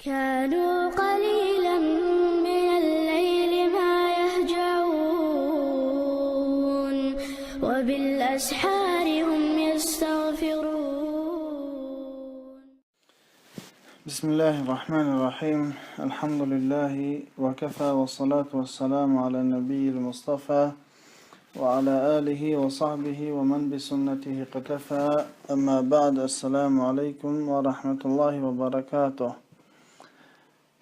كانوا قليلا من الليل ما يهجعون وبالأسحار هم يستغفرون. بسم الله الرحمن الرحيم. الحمد لله وكفى والصلاة والسلام على النبي المصطفى وعلى آله وصحبه ومن بسنته اقتفى. أما بعد، السلام عليكم ورحمة الله وبركاته.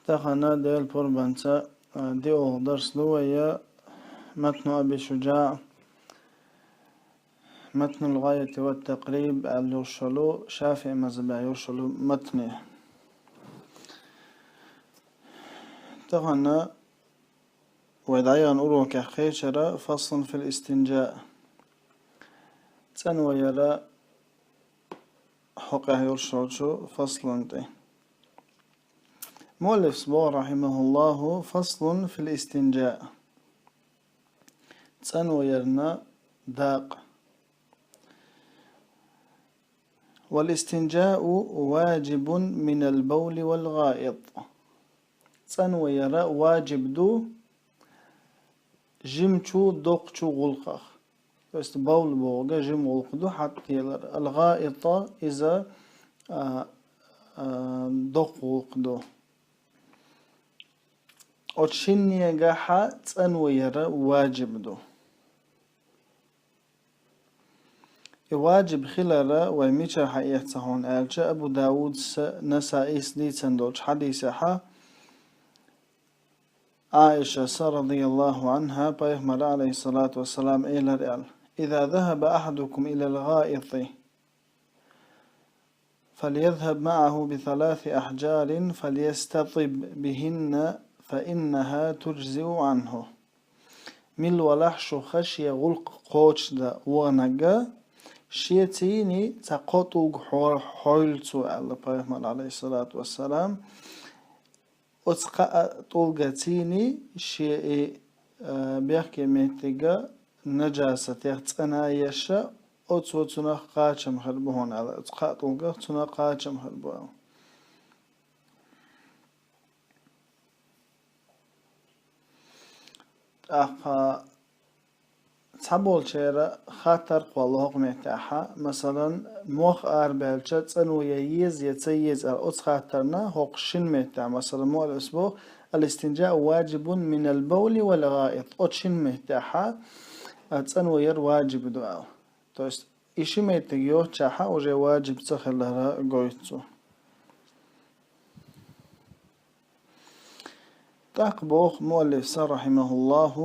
تخنا ديل بوربانتا دي درس لويا متن أبي شجاع، متن الغاية والتقريب اليرشلو شافعي مذهب يرشلو متنه. تخنا ودعيان أروك خيشرة فصل في الاستنجاء تنوى يرى حقه يرشلو فصلا دي. مؤلف صبور رحمه الله فصل في الاستنجاء تنوى يرنا داق. والاستنجاء واجب من البول والغائط. تنوى يرى واجب دو جمچو دوقچو غلقخ، بس بول بوغا جم غلقدو حتى الغائطة إذا دوق غلقدو أتشني جاحا تنوى يرى واجب دو. واجب خلال وميشر حقيقة صحون آلشا أبو داود نسائي سديد سندوش حديثها عائشة رضي الله عنها بيغمر عليه الصلاة والسلام إلى الرئال: إذا ذهب أحدكم إلى الغائط فليذهب معه ب3 أحجار فليستطب بهن فإنها تجزئ عنه. مل ولحش خشي غلق قوش دا ونقا شيتيني تقوطوغ حولتو على بيغمر عليه الصلاة والسلام أتقى طولغتيني شيء بيحكي ميتيغا نجاسة تيغتنا يشا أتوتنا قاچم خربهون على أتقى طولغا تنا قاچم خربهون. أخا تحبول شيرا خاطر قوالوغ ميتاحا مثلا موخ أربالشا تنو ييز يتسيز أتخاطرنا هوق شن ميتاح مثلا مو الأسبوع الاستنجاء واجب من البول والغائط أتشن ميتاحا تنو ير واجب دعاء توست إشي ميتاجيو تشاحا وجي واجب تخلها قويتو. تقبوخ مؤلف رحمه الله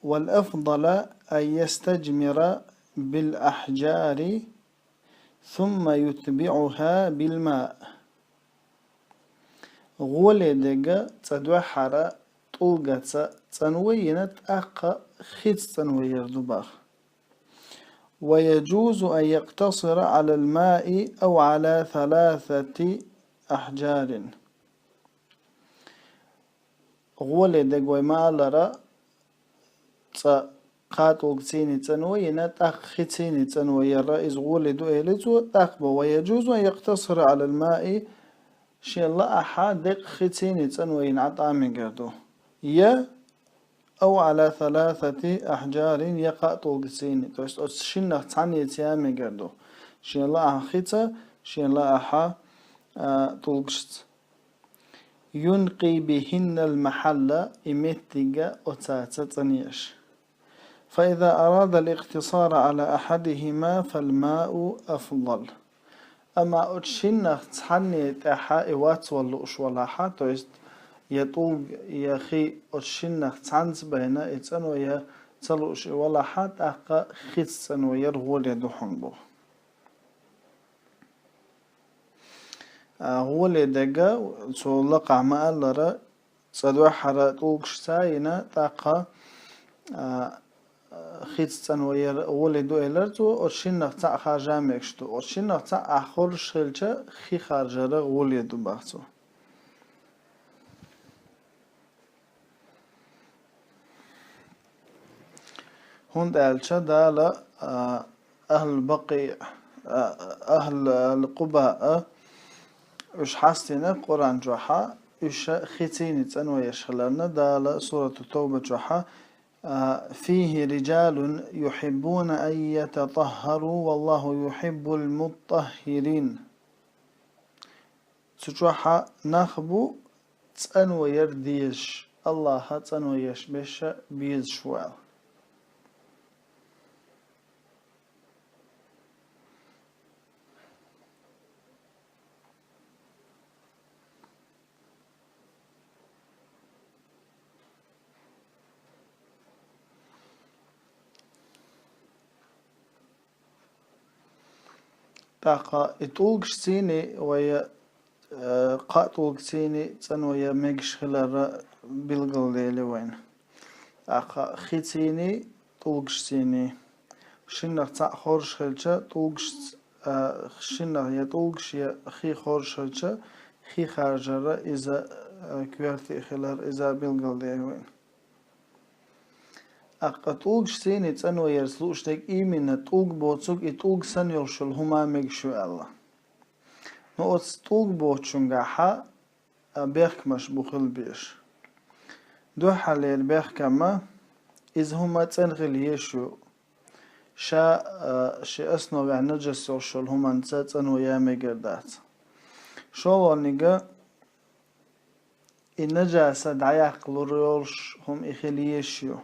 والأفضل أن يستجمر بالأحجار ثم يتبعها بالماء. غولي دقا تدوحر طلقة تنوينت أقا خيط تنوير دباخ. ويجوز أن يقتصر على الماء أو على 3 أحجار. غولي دقوي ما لرا قاتل تيني تنوينا تأخذيني تنوي الرئيس غولي دو إليتو تأخبه. ويجوز أن يقتصر على الماء شيء الله أحد دق ختيني تنوين عطامي قردو يا أو على 3 أحجار يقاتل تيني توست أتشنخ تعني تيامي قردو شيء الله أحخيتا شيء الله أحا تلقشت. ينقي بهن المحل إمتيغا أتاتا تنيش. فإذا أراد الاقتصار على أحدهما فالماء أفضل. أما أتشنخ تحني تحا إوات واللؤش ولاحا تويست يطوغ يخي أتشنخ تحنس بينا إتسانو يتلؤش ولاحا تأقى خيتسانو يرغول يدوحن بو. غول يدقى سولقع ما ألرا صدوح حرا توغشتاينا تأقى خيتسان وير غولي دو إلرتو أرشينخ تاع خارجا ميكشتو أرشينخ تاع أخور شخيلشا خي خارجا غولي دو باختو. هند ألشا دالا أهل البقي أهل القباء وش حاستينا قرآن جوحا وش خيتيني تنوي يشخلنا دال سورة التوبة جوحا فيه رجال يحبون أن يتطهروا والله يحب المطهرين تجوحا نخبو تنوي يرديش الله تنوي يشبش بيز شوال تاقا اتولقش سيني ويا قاتولق سيني تنويا ميقش خلال بلغل ليلي وين تاقا خيت سيني تولقش سيني شنخ تا خورش خلچا تولقش شنخ يا تولقش يا خي خورش خلچا خي خارجرة إذا كوارتي خلال إذا بلغل ليلي وين أقتولش سيني تنوي يرسلوش تك إيمين تولق بوتسوك إتولق سنيرشل هما ميقشو الله نو تولق بوتشونغا حا بيخكمش بخل بيش دو حاليل بيخكما إذ هما تنغل يشو شا أسنو يعني نجس يرشل هما نتات تنوي يامي قردات شو نيجا النجاسة دعيق لوريولش هم إخليشيو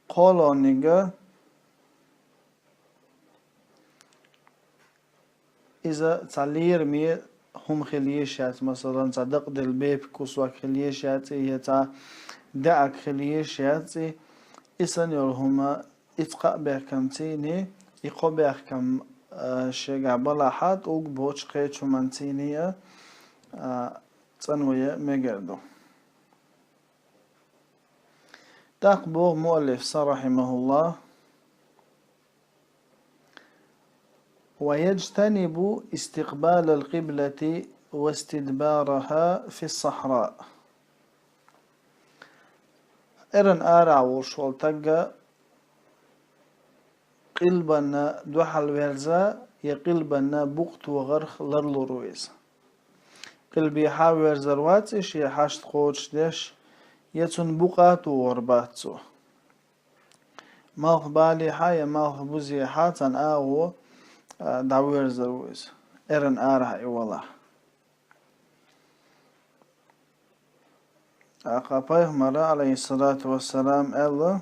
قولوا نيجا إذا تعلير مي هم خليشات مثلا صدق دل بيب كوسوا خليشات هي تا دعك خليشات إسن يرهما إتقاء بحكمتيني إقو بحكم شجع بلاحات أوج بوش قيتشو منتينية تنوية مجردو تقبو مؤلف رحمه الله ويجتنب استقبال القبلة واستدبارها في الصحراء إرن آرع وشول تقى قلبنا دوحل ويرزا يقلبنا بوقت وغرخ لرلو رويز قلبي حاوير زرواتش يحاشت قوتش ديش يتون بقات وغرباتو مالخ بالي حايا مالخ بوزي حاتن آغو دعوير زرويز إرن آرع إيوالا أقابيه مرة عليه الصلاة والسلام الله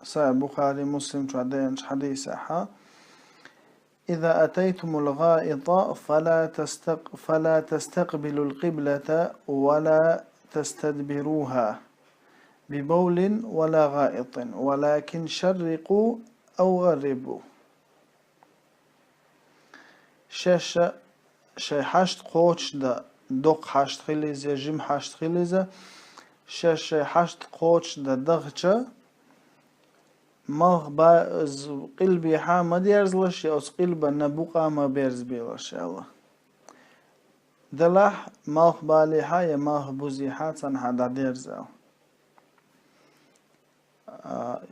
صحيح بخاري مسلم تعدين حديث إذا أتيتم الغائط فلا تستقبلوا القبلة ولا تستدبروها ببول ولا غائط ولكن شرقوا أو غربوا شاشة شي حاشت قوتش دا دوق حاشت خليزة جم حاشت خليزة شاشة حاشت قوتش دا دغشة مغ باز قلبي حامد يرزلش يوز قلبا نبوقا ما بيرز بيلش الله دلح مغ بالي حايا مغ بوزي حاتن حدا ديرزل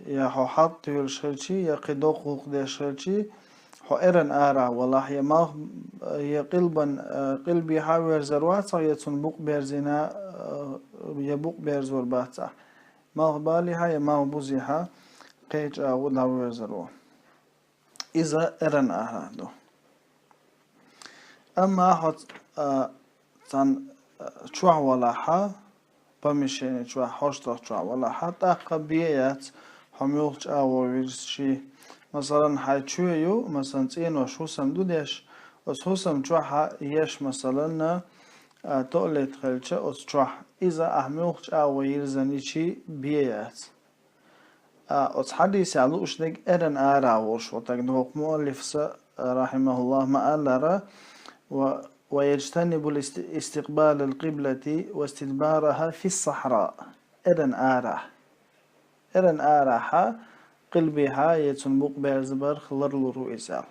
يا حو حط يلشلشي يا قدوق وقدي شلشي حو إرن آرع والله يا مغ يا قلبي حاوير زروات يتون بوق بيرزينا يبوق بيرزور باتا مغ بالي حايا مغ بوزي حا قيج أو دعوة زرو إذا إرن أهدو أما حط تن شوع ولا حا بمشي شوع حشطة شوع ولا حا تقبيات هم يوقش أو ويرشي مثلا حيتشويو مثلا تين وشو سمدودش وشو سمشوع يش مثلا تقلت خلشة وشوع إذا أهميوقش أو ويرزنيشي بيات أص حديث على وشنك إرن آرع وش وتقدوق مؤلف رحمه الله ما قال ويجتنب استقبال القبلة واستدبارها في الصحراء إرن آرع قلبها يتنبق بيرزبر خلر الرؤيسال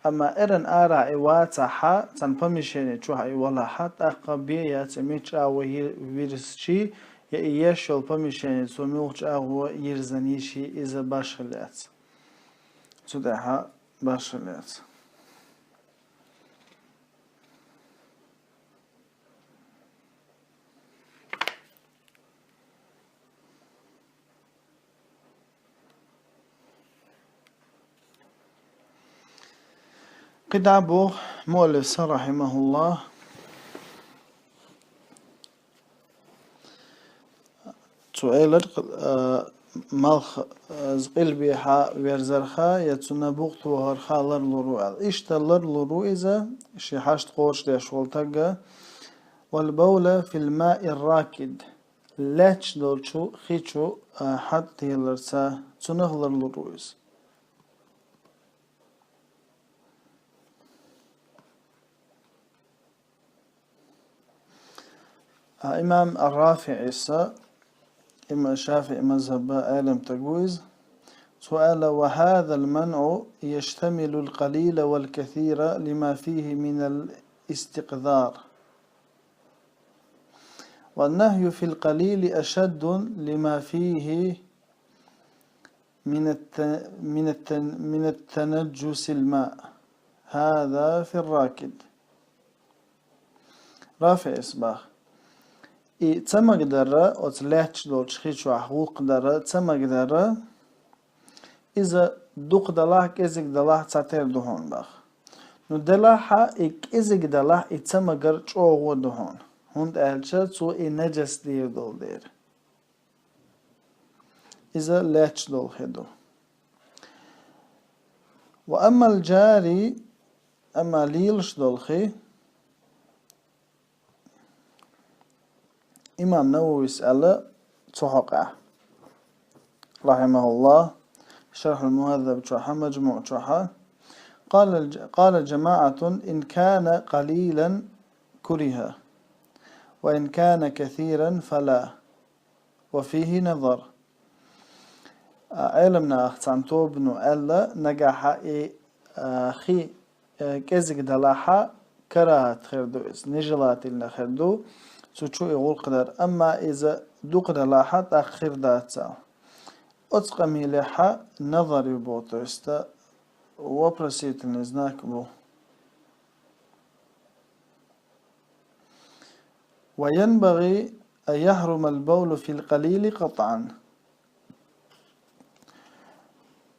أما إرن آرع إواتها تنفمشين تشوها إيوالا حتى أقبية تميش أو ويرسشي يأيش البمشين سموش أو يرزنيشي إذا باشلات تدعها باشلات قدعبو مؤلف رحمه الله سؤال مالخ زقل بيحا بيرزرخا يتسنى بوغت وهرخا لرلرو إشتا لرلرو إذا شي حاشت قوش ديش والتقى والبولة في الماء الراكد لاتش دولشو خيشو حتى يلرسا تسنى لرلرو إذا إمام الرافعي إما الشافعي مذهب عالم تجويز سؤال وهذا المنع يشتمل القليل والكثير لما فيه من الاستقذار والنهي في القليل أشد لما فيه من التنجس الماء هذا في الراكد رافع إصباح تسمى قدرة أو تلاحش دول شخيشو حقوق قدرة تسمى قدرة إذا دوق دلاح إزك دلاح تساتير دهون باخ نو دلاحة إزك دلاح تسمى قرش أوغو دهون هند أهلشة سو نجس دير دول دير إذا لاحش دول خدو وأما الجاري أما ليلش دول خي إمام نووي يسأل تحقه رحمه الله شرح المهذب شرحه مجموع شرحه قال جماعة إن كان قليلا كره وإن كان كثيرا فلا وفيه نظر علمنا أختانتو بنو ألا نجاح خي كزك دلاحة كراهة خردو نجلات لنا خردو سوچو يقول قدر أما إذا دو قدر لاحظ أخير داتا أتقى ميلحة نظري بوتوستا وبرسيت النزناك بو وينبغي أن يحرم البول في القليل قطعا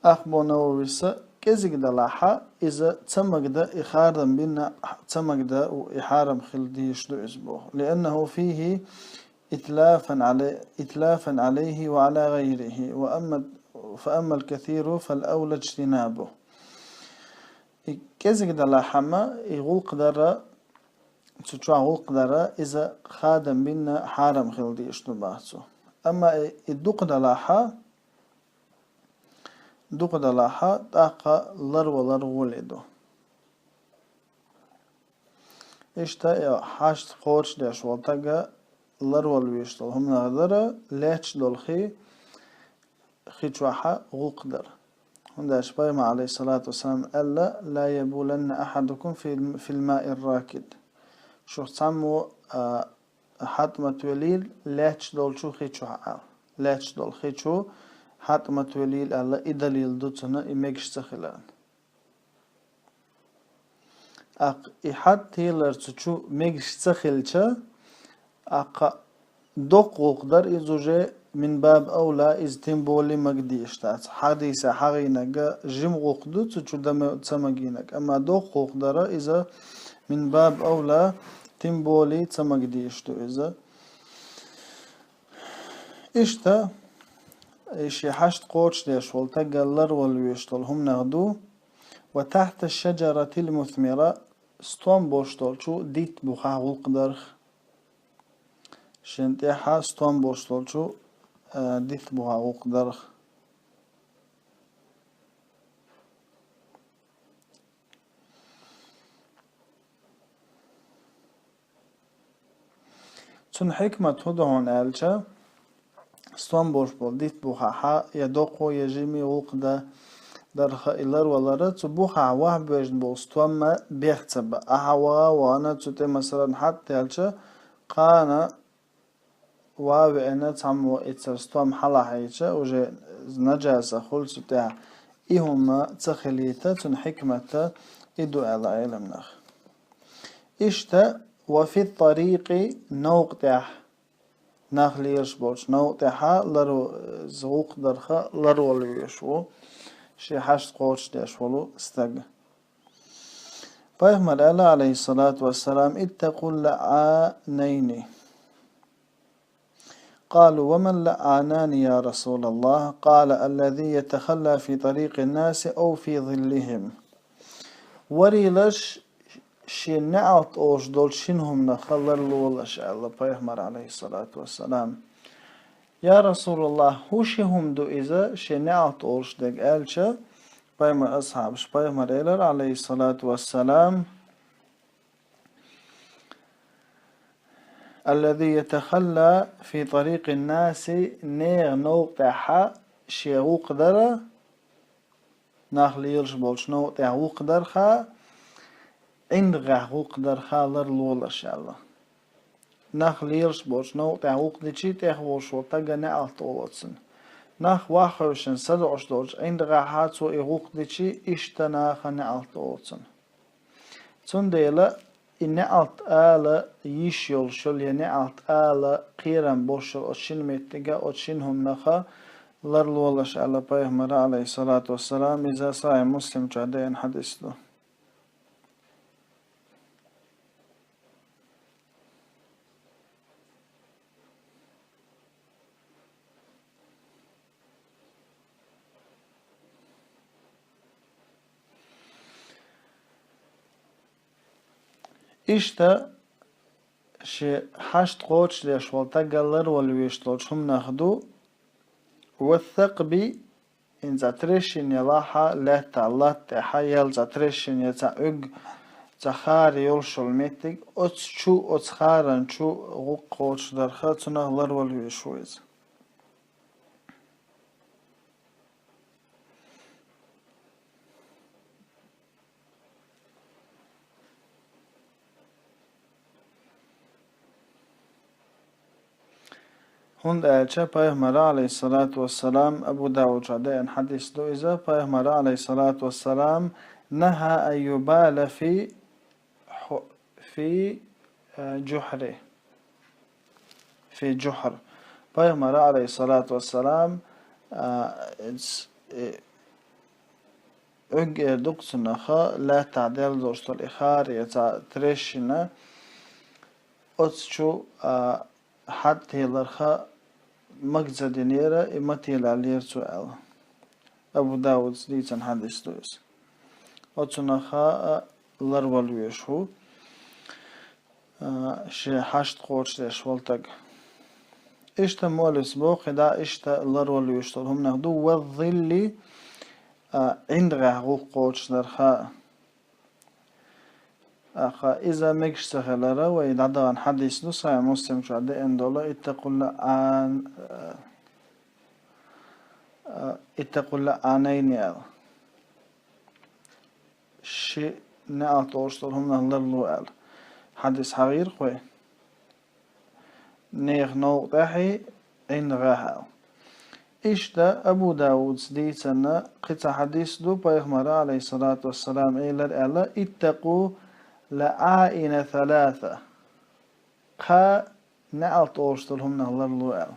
أخبو نوويسا كزيك دلاحة إذا تمك دا إخارم بنا تمك دا وإحارم خلديش دو إسبوع لأنه فيه إتلافا عليه وعلى غيره فأما الكثير فالأولى اجتنابه كزيك دلاحة ما يقول قدرة تشوى قدرة إذا خادم بنا حارم خلديش دو بحثو أما الدوق دلاحة دوق دلاحة تاقا لر ولر ولدو إشتا حاشت قورش ديش والتاقا لر والويشتل هم نغدر لاتش دولخي خيشوحا غوقدر هم داش بايما عليه الصلاة والسلام ألا لا يبولن أحدكم في الماء الراكد شو تسمو حتما توليل لاتش دولشو خيشوحا لاتش دول خيشو حتما توليل ألا إدليل دوتنا إميكش تخلان إحاد تيلر تشو ميكش تخلشا دوق وقدر إزوجي من باب أولى إز تنبولي مقديشتات حديثة حغينك جم وقدو تشو دم تسمجينك أما دوق وقدر إذا من باب أولى تنبولي تسمجديشتو إذا إشتا إشي حشت قوش ديش والتقلر والويشتول هم نغدو وتحت الشجرة المثمرة ستون بوشتول شو ديت بوخا والقدرخ شنتيحا ستون بوشتول شو ديت بوخا والقدرخ تون حكمة هدهون آلشا ستون بوشتول ديت بوخا يدوقو يجيمي والقدر درخ إلر ولر تبوخ عواه بيجن بوستوم ما بيختب أحوا وانا تتي مثلا حتى هالشا قانا وابعنا تعمو إتسرستوم حلا حيشا وجي نجاسة خلص بتاع إيهما تخليتا تن حكمة إدو على علم إشتا وفي الطريق نوقتح نخلي يشبوش نوقتحا لرو زغوق درخا لرو اللي يشو شي حشت قوش ديش ولو استق Peygamber Allah aleyhissalatu vesselam ittekul la'aneyni. قالوا ومن لعانان يا رسول الله قال الذي يتخلى في طريق الناس أو في ظلهم وريلش شنعت أوش دول شنهم نخلر لولش الله بيغمر عليه الصلاة والسلام يا رسول الله هو شهم دو إذا شنعت أوش دق ألشا بيغمر أصحابش بيغمر إلر عليه الصلاة والسلام الذي يتخلى في طريق الناس نيغ نوقع شيغوق درا ناخليلش بولش نوقع وقدرخا عندغا وقدرخا لر لولا شاء الله ناخليلش بولش نوقع وقدشي تخوش وطاقا نعلت أولوتسن ناخ واخوشن سدعش دولش عندغا حاتسو إغوقدشي إشتناخ نعلت أولوتسن تنديلا نعلت آلا يشيل شل نعلت آلا قيران بوشل أتشين متقا أتشينهم نخا لر لولش على بيغمر عليه الصلاة والسلام إذا صايم مسلم جادين حديث له إشتا شي حشت قوتش ليش والتقى لر والويشتلوش هم ناخدو وثق بي إن زاتريشن يلاحا لا تعلات تحيل زاتريشن يتعق تخار يولشل ميتك أتشو أتخارن شو غوقوش درخات نغلر والويشويز هند ألشا بيغمر عليه الصلاة والسلام أبو داود جادين حديث دو إذا بيغمر عليه الصلاة والسلام نهى أن يبال في جحره في جحر بيغمر عليه الصلاة والسلام أجر دكتنخا لا تعديل دوشت الإخار يتا تريشنا أتشو حتى يلرخا مقزد نيرا إمتي لعلير سؤال أبو داود سليتن حديث دوس أتشنخا لرول ويشو شي حشت قوش ليش والتق إشتا مولس بوخ دا إشتا لرول ويشتل هم نخدو والظل عند غاقوق قوش درخا أخا إذا مكش سخلرا ويدعدا عن حديث دو صحيح مسلم شو عدي إندولا اتقوا لعانين يال شي نعل توشتل هم نهلرلو يال حديث حغير خوي نيغ نوق داحي عند غاها إشتا أبو داود سديتنا قطع حديث دو بيغمر عليه الصلاة والسلام إلى الألا اتقوا لعائن ثلاثة قا نعل توشتلهم نهلر لوال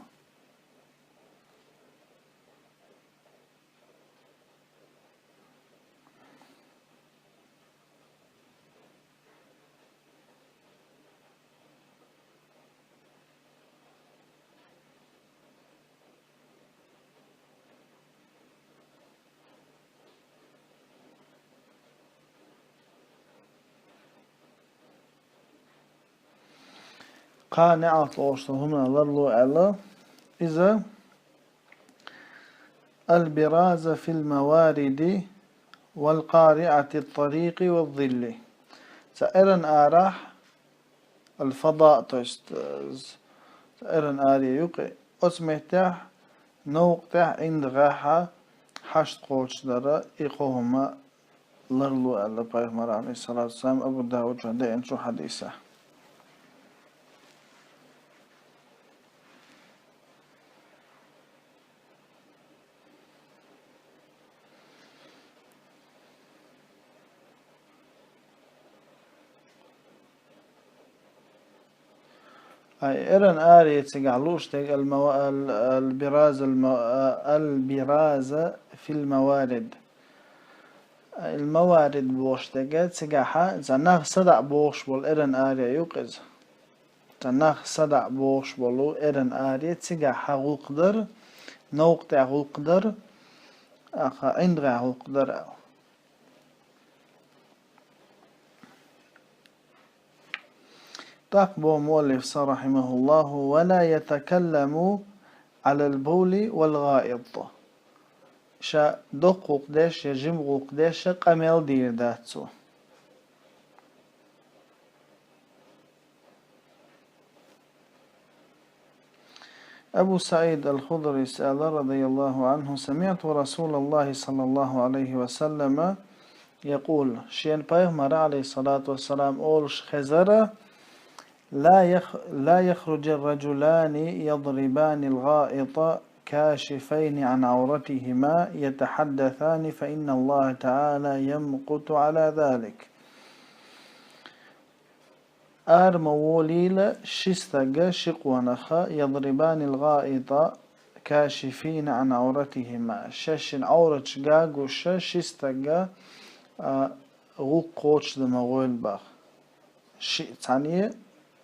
قانعة توشتلهم نهلر لوال إذا البراز في الموارد والقارعة الطريق والظل سائرا آراح الفضاء تشت سائرا آري يقع أسمتح نوقتح عند غاحة حشت قوش درا إقوهما لرلو ألا بيغمر عليه الصلاة والسلام أبو داود جهدين شو حديثة أي إرن آري تقعلوش تق البراز في الموارد الموارد بوش دقا تسقاحا زناخ صدع بوش بول إرن آريا يوقز زناخ صدع بوش بولو إرن آريا تسقاحا غوقدر نوقتع غوقدر أخا عندغا غوقدر أو تقبو مؤلف رحمه الله ولا يتكلم على البول والغائط شا دق قداش يجم قداش قميل دير داتسو أبو سعيد الخضري سأل رضي الله عنه سمعت رسول الله صلى الله عليه وسلم يقول شين بيغمر عليه الصلاة والسلام أولش خزرة لا يخرج الرجلان يضربان الغائط كاشفين عن عورتهما يتحدثان فإن الله تعالى يمقت على ذلك موليل شستغ شقونخا يضربان الغائط كاشفين عن عورتهما شاشن عورت شقاق شستغ غوق دمغول باغ شيء تانية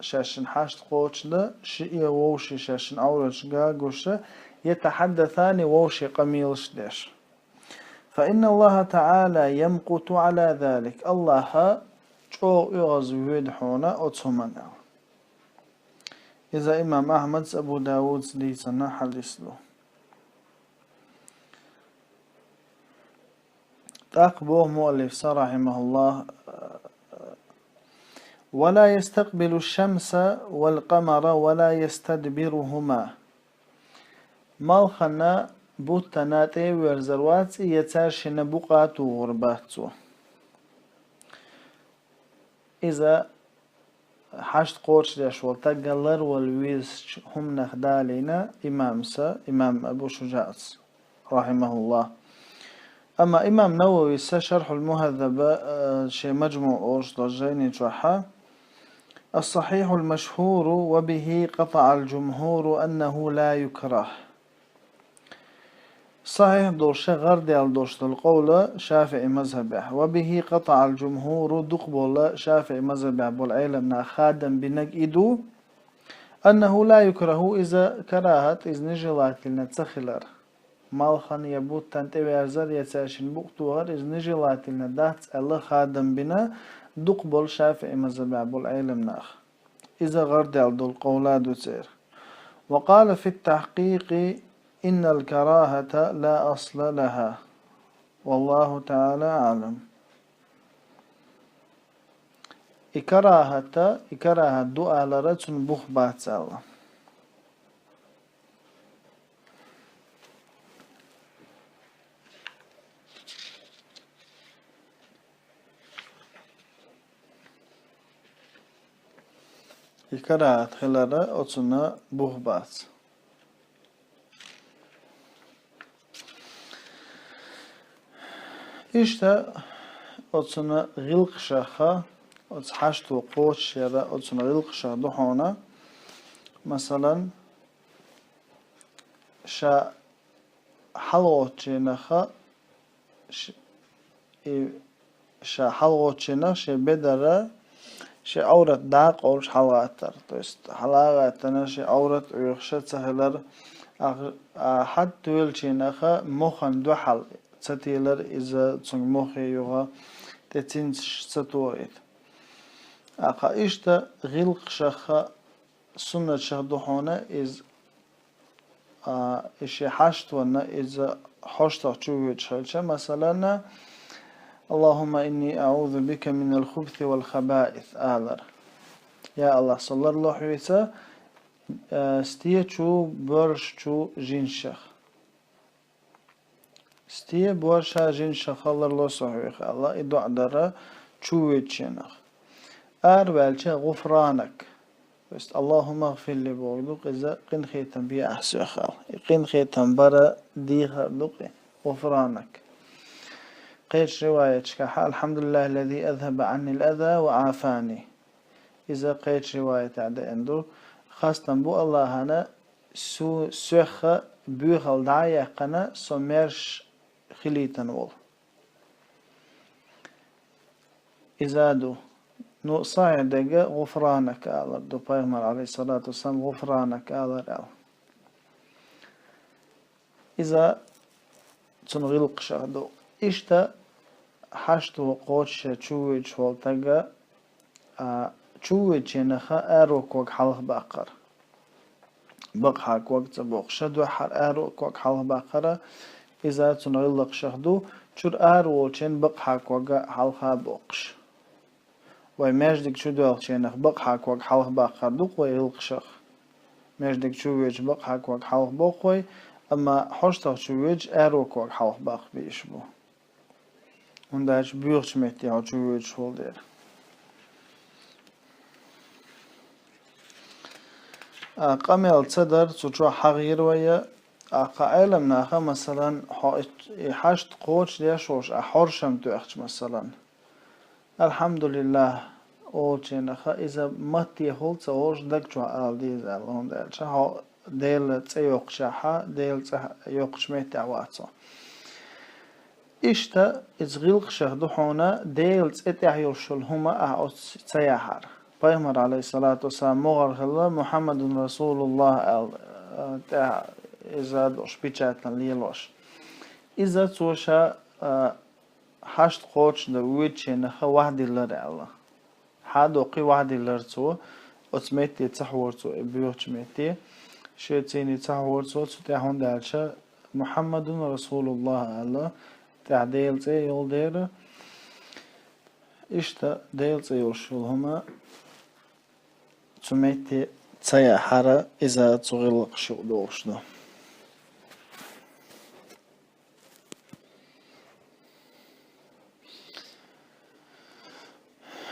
شاشن حاشت قوتش ده شيء ووشي شاشن عورت شقاق يتحدثان ووشي قميلش ديش فإن الله تعالى يمقت على ذلك الله شو يغز ويدحونا أتسمنا إذا إمام أحمد أبو داود ليسنا حديث له تقبوه مؤلف رحمه الله ولا يستقبل الشمس والقمر ولا يستدبرهما مالخنا بوتناتي ورزروات يتاشن بقات وغرباتو إذا حشت قوش داشول تقلر والويز هم نخدالينا إمام أبو شجاع رحمه الله أما إمام نووي شرح المهذب شيء مجموع أورش ضجيني جوحا الصحيح المشهور وبه قطع الجمهور أنه لا يكره صحيح دورش غردي الدورش القول شافعي مذهبه وبه قطع الجمهور دقبول شافعي مذهبه بالعلم خادم بنقيدو أنه لا يكره إذا كراهت إذ نجلات لنا تسخلر مالخان يبوت تنتبه أرزر يتاشن بوقتوغر إذ نجلات لنا دات الله خادم بنا دقبول شافعي مذهبه بالعلم إذا غردي القولات تسير وقال في التحقيق إن الكراهة لا أصل لها والله تعالى أعلم إكراهة دعاء لرسل بخبات الله إكراهة خلال أتسنا بخبات İşte otsuna gılq şaha ots haştu qoç ya da otsuna gılq şah duhona mesela şa halotçinaha şa halotçina şey bedara şey avrat daq olş halatar to jest halagatana şey avrat uyuxşa sahlar حتى ولشيناخا مخن دوحل ستيلر إذا تصنع مخي يوغا تتنش ستوئد أخا إشتا غلق شخا سنة شخدوحونا إز إشي حشتونا إذا حشتا تشوهد شلشا مثلا اللهم إني أعوذ بك من الخبث والخبائث آلر يا الله صلى الله عليه وسلم ستيه چو برش چو جنشخ ستيه برشا جنشخ الله صحيح الله إدعى درا چو ويتشنخ والچه غفرانك بست اللهم اغفر لي بوغدوك إذا قن خيتم بي أحسي خال قن خيتم برا ديها دوك غفرانك قيش رواية شكاحة الحمد لله الذي أذهب عني الأذى وعافاني إذا قيش رواية عدا عنده خاصة بو الله هنا سوخة بيخل دعايا قنا سمرش خليتن وول إزادو نو صاعدك غفرانك الله دو بيغمر عليه الصلاة والسلام غفرانك الله إذا تنغلق شهدو إشتا حشتو قوتش تشويج والتقى تشويج ينخا أروك وك حلق باقر بقحاك وقت بوقشدو حر أروك وك حلق باقر إذا تنغلق شهدو چور أروچين بقحاك وك حلق بوقش وماجدك شو دوال شينخ بقحاك وك حلق باقر دوق ويغلق شخ ماجدك شويج بقحاك وك حلق بوقوي أما حشتك شويج أروك وك حلق باق بيشبو ونداش بيوغش مهتي هاو شويج شول دير قمل تصدر تشو حغير ويا قائلة مناخا مثلا حشت قوش ليشوش أحرشم تأخش مثلا الحمد لله أوچنخا إذا متي هولت أوش دكتوا ألديز ألون دالشا هاو ديل تيوقشها ديل تيوقش مهتي عواتو إشتا إزغيلق شهدو حونا ديل تيحيل شلهما أعوث تيحر بيغمر عليه الصلاة والسلام مغرق الله محمد رسول الله إذا دوش بيشاتنا ليلوش إذا توشا حشت قوش در ويتشي نخا وحدي لر الله حادو قي وحدي لر تو أتميتي تحور تو بيوش ميتي شيتيني تحور تو تحون دالشا محمد رسول الله الله تعديل تي يول دير إشتا ديل تي يوشلهما تميتي تسيا حرا إذا تغلق شو دوشنا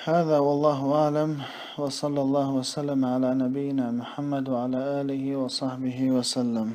هذا والله أعلم وصلى الله وسلم على نبينا محمد وعلى آله وصحبه وسلم.